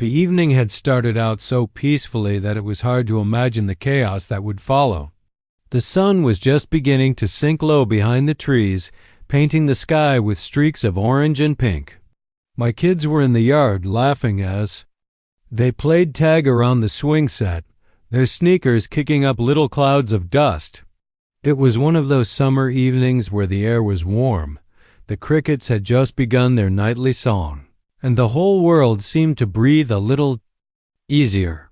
The evening had started out so peacefully that it was hard to imagine the chaos that would follow. The sun was just beginning to sink low behind the trees, painting the sky with streaks of orange and pink. My kids were in the yard laughing as they played tag around the swing set, their sneakers kicking up little clouds of dust. It was one of those summer evenings where the air was warm, the crickets had just begun their nightly song, and the whole world seemed to breathe a little easier.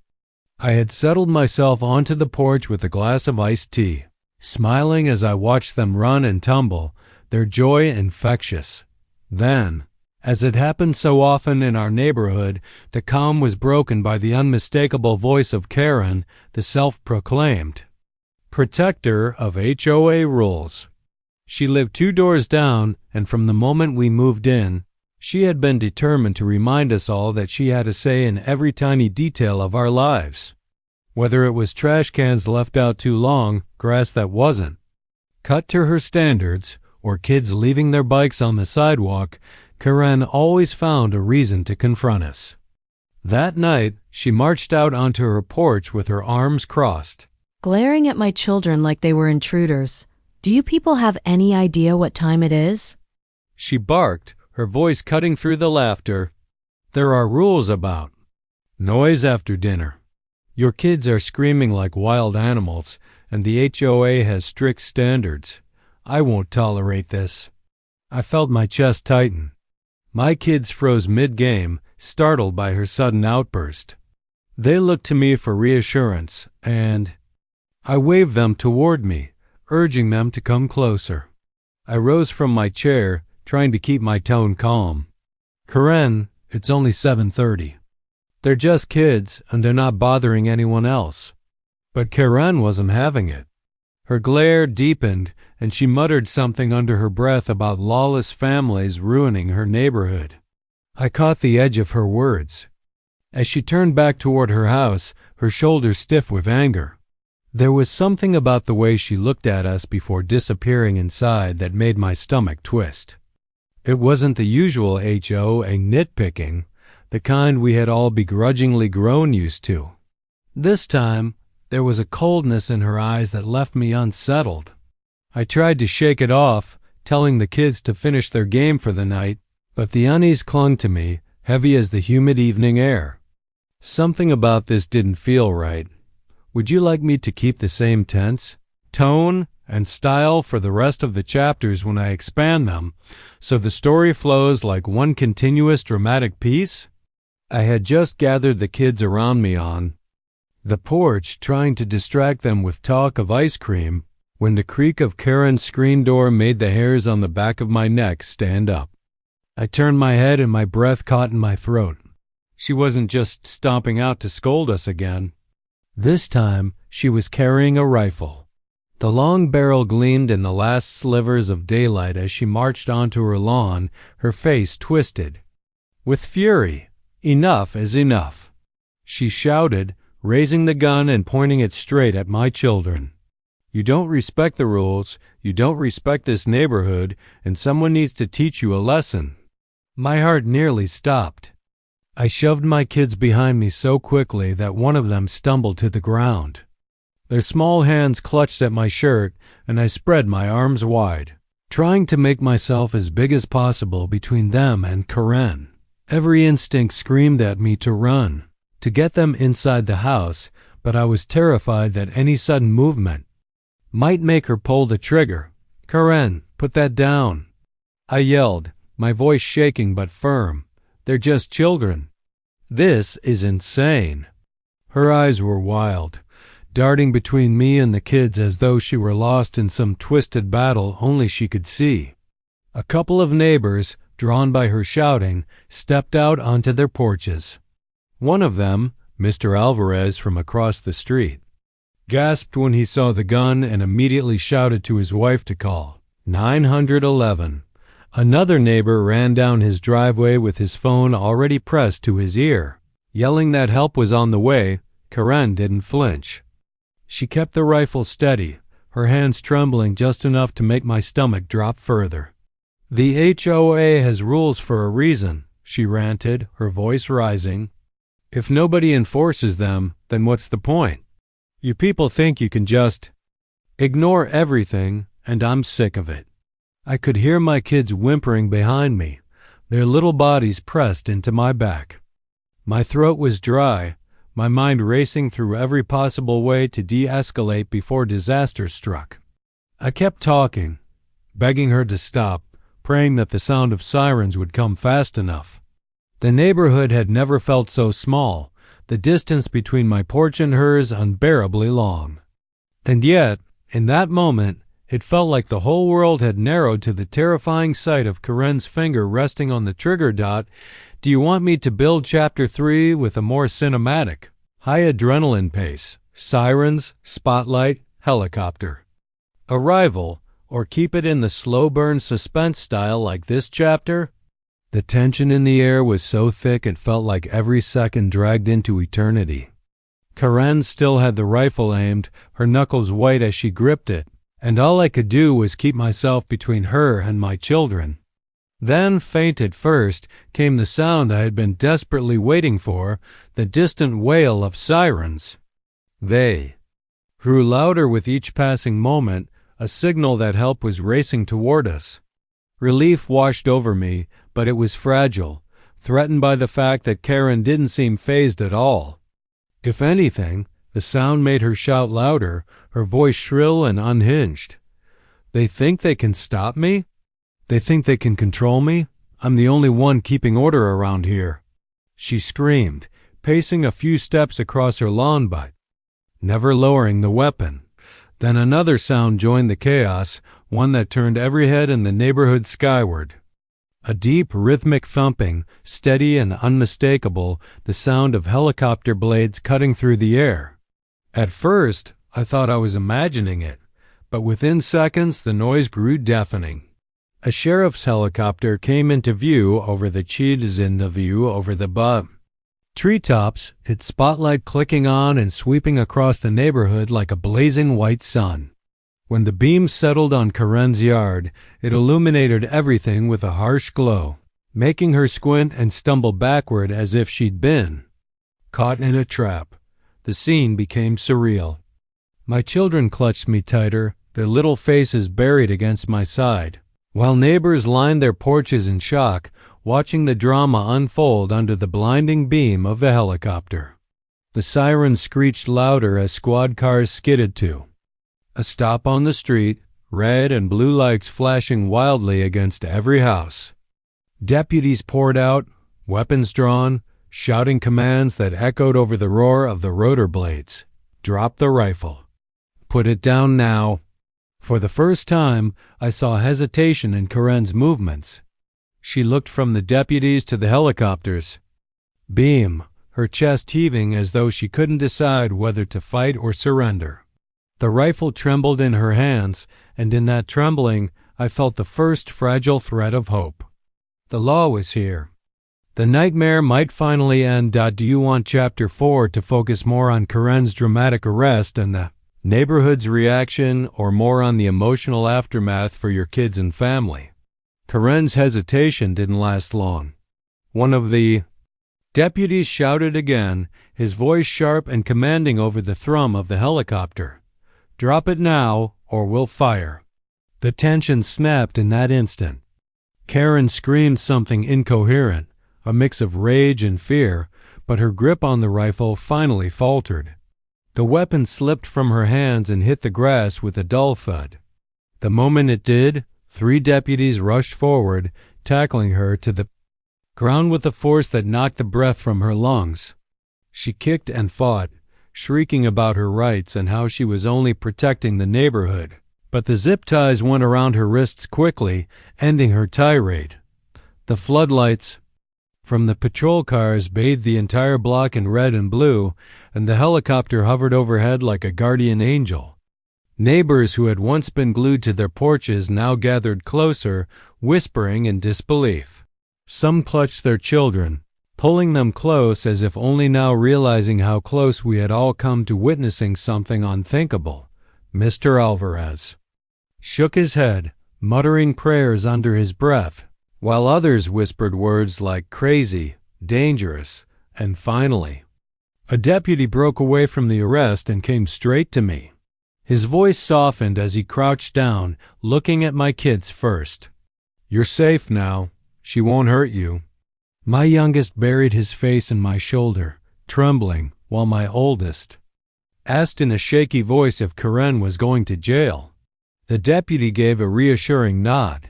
I had settled myself onto the porch with a glass of iced tea, smiling as I watched them run and tumble, their joy infectious. Then, as it happened so often in our neighborhood, the calm was broken by the unmistakable voice of Karen, the self-proclaimed protector of HOA rules. She lived 2 doors down, and from the moment we moved in, she had been determined to remind us all that she had a say in every tiny detail of our lives. Whether it was trash cans left out too long, grass that wasn't cut to her standards, or kids leaving their bikes on the sidewalk, Karen always found a reason to confront us. That night, she marched out onto her porch with her arms crossed, glaring at my children like they were intruders. Do you people have any idea what time it is? She barked, her voice cutting through the laughter. There are rules about noise after dinner. Your kids are screaming like wild animals, and the HOA has strict standards. I won't tolerate this. I felt my chest tighten. My kids froze mid-game, startled by her sudden outburst. They looked to me for reassurance, and I waved them toward me, urging them to come closer. I rose from my chair, trying to keep my tone calm. Karen, it's only 7:30. They're just kids, and they're not bothering anyone else. But Karen wasn't having it. Her glare deepened, and she muttered something under her breath about lawless families ruining her neighborhood. I caught the edge of her words. As she turned back toward her house, her shoulders stiff with anger. There was something about the way she looked at us before disappearing inside that made my stomach twist. It wasn't the usual HOA nitpicking, the kind we had all begrudgingly grown used to. This time, there was a coldness in her eyes that left me unsettled. I tried to shake it off, telling the kids to finish their game for the night, but the unease clung to me, heavy as the humid evening air. Something about this didn't feel right. Would you like me to keep the same tense, tone, and style for the rest of the chapters when I expand them, so the story flows like one continuous dramatic piece? I had just gathered the kids around me on the porch, trying to distract them with talk of ice cream, when the creak of Karen's screen door made the hairs on the back of my neck stand up. I turned my head and my breath caught in my throat. She wasn't just stomping out to scold us again. This time, she was carrying a rifle. The long barrel gleamed in the last slivers of daylight as she marched onto her lawn, her face twisted. With fury, enough is enough. She shouted, raising the gun and pointing it straight at my children. You don't respect the rules, you don't respect this neighborhood, and someone needs to teach you a lesson. My heart nearly stopped. I shoved my kids behind me so quickly that one of them stumbled to the ground. Their small hands clutched at my shirt, and I spread my arms wide, trying to make myself as big as possible between them and Karen. Every instinct screamed at me to run, to get them inside the house, but I was terrified that any sudden movement might make her pull the trigger. Karen, put that down. I yelled, my voice shaking but firm. They're just children. This is insane. Her eyes were wild, darting between me and the kids as though she were lost in some twisted battle only she could see. A couple of neighbors, drawn by her shouting, stepped out onto their porches. One of them, Mr. Alvarez from across the street, gasped when he saw the gun and immediately shouted to his wife to call 911. Another neighbor ran down his driveway with his phone already pressed to his ear. Yelling that help was on the way, Karen didn't flinch. She kept the rifle steady, her hands trembling just enough to make my stomach drop further. The HOA has rules for a reason, she ranted, her voice rising. If nobody enforces them, then what's the point? You people think you can just ignore everything, and I'm sick of it. I could hear my kids whimpering behind me, their little bodies pressed into my back. My throat was dry, my mind racing through every possible way to de-escalate before disaster struck. I kept talking, begging her to stop, praying that the sound of sirens would come fast enough. The neighborhood had never felt so small, the distance between my porch and hers unbearably long. And yet, in that moment, it felt like the whole world had narrowed to the terrifying sight of Karen's finger resting on the trigger dot. Do you want me to build Chapter 3 with a more cinematic, high adrenaline pace? Sirens, spotlight, helicopter. Arrival, or keep it in the slow burn suspense style like this chapter? The tension in the air was so thick it felt like every second dragged into eternity. Karen still had the rifle aimed, her knuckles white as she gripped it, and all I could do was keep myself between her and my children. Then, faint at first, came the sound I had been desperately waiting for, the distant wail of sirens. They grew louder with each passing moment, a signal that help was racing toward us. Relief washed over me, but it was fragile, threatened by the fact that Karen didn't seem fazed at all. If anything, the sound made her shout louder, her voice shrill and unhinged. They think they can stop me? They think they can control me? I'm the only one keeping order around here. She screamed, pacing a few steps across her lawn butt, never lowering the weapon. Then another sound joined the chaos, one that turned every head in the neighborhood skyward. A deep, rhythmic thumping, steady and unmistakable, the sound of helicopter blades cutting through the air. At first, I thought I was imagining it, but within seconds the noise grew deafening. A sheriff's helicopter came into view over the view over the treetops, its spotlight clicking on and sweeping across the neighborhood like a blazing white sun. When the beam settled on Karen's yard, it illuminated everything with a harsh glow, making her squint and stumble backward as if she'd been caught in a trap. The scene became surreal. My children clutched me tighter, their little faces buried against my side, while neighbors lined their porches in shock, watching the drama unfold under the blinding beam of the helicopter. The sirens screeched louder as squad cars skidded to a stop on the street, red and blue lights flashing wildly against every house. Deputies poured out, weapons drawn, shouting commands that echoed over the roar of the rotor blades. Drop the rifle. Put it down now. For the first time, I saw hesitation in Karen's movements. She looked from the deputies to the helicopters. Beam, her chest heaving as though she couldn't decide whether to fight or surrender. The rifle trembled in her hands, and in that trembling, I felt the first fragile thread of hope. The law was here. The nightmare might finally end. Do you want Chapter 4 to focus more on Karen's dramatic arrest and the neighborhood's reaction, or more on the emotional aftermath for your kids and family? Karen's hesitation didn't last long. One of the deputies shouted again, his voice sharp and commanding over the thrum of the helicopter. Drop it now, or we'll fire. The tension snapped in that instant. Karen screamed something incoherent, a mix of rage and fear, but her grip on the rifle finally faltered. The weapon slipped from her hands and hit the grass with a dull thud. The moment it did, 3 deputies rushed forward, tackling her to the ground with a force that knocked the breath from her lungs. She kicked and fought, shrieking about her rights and how she was only protecting the neighborhood. But the zip ties went around her wrists quickly, ending her tirade. The floodlights from the patrol cars bathed the entire block in red and blue, and the helicopter hovered overhead like a guardian angel. Neighbors who had once been glued to their porches now gathered closer, whispering in disbelief. Some clutched their children, pulling them close as if only now realizing how close we had all come to witnessing something unthinkable. Mr. Alvarez shook his head, muttering prayers under his breath, while others whispered words like crazy, dangerous, and finally, a deputy broke away from the arrest and came straight to me. His voice softened as he crouched down, looking at my kids first. "You're safe now. She won't hurt you." My youngest buried his face in my shoulder, trembling, while my oldest asked in a shaky voice if Karen was going to jail. The deputy gave a reassuring nod.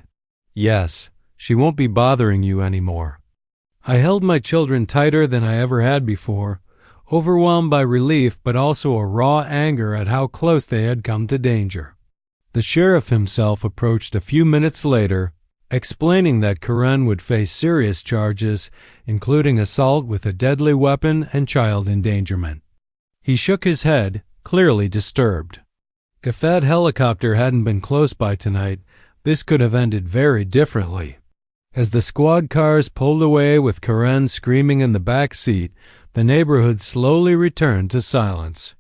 "Yes, she won't be bothering you anymore." I held my children tighter than I ever had before, overwhelmed by relief but also a raw anger at how close they had come to danger. The sheriff himself approached a few minutes later, explaining that Karen would face serious charges, including assault with a deadly weapon and child endangerment. He shook his head, clearly disturbed. If that helicopter hadn't been close by tonight, this could have ended very differently. As the squad cars pulled away with Karen screaming in the back seat, the neighborhood slowly returned to silence.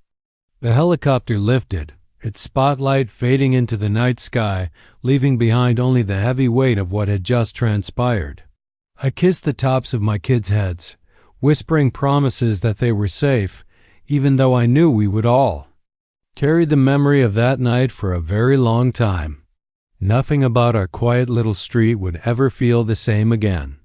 The helicopter lifted, its spotlight fading into the night sky, leaving behind only the heavy weight of what had just transpired. I kissed the tops of my kids' heads, whispering promises that they were safe, even though I knew we would all carry the memory of that night for a very long time. Nothing about our quiet little street would ever feel the same again.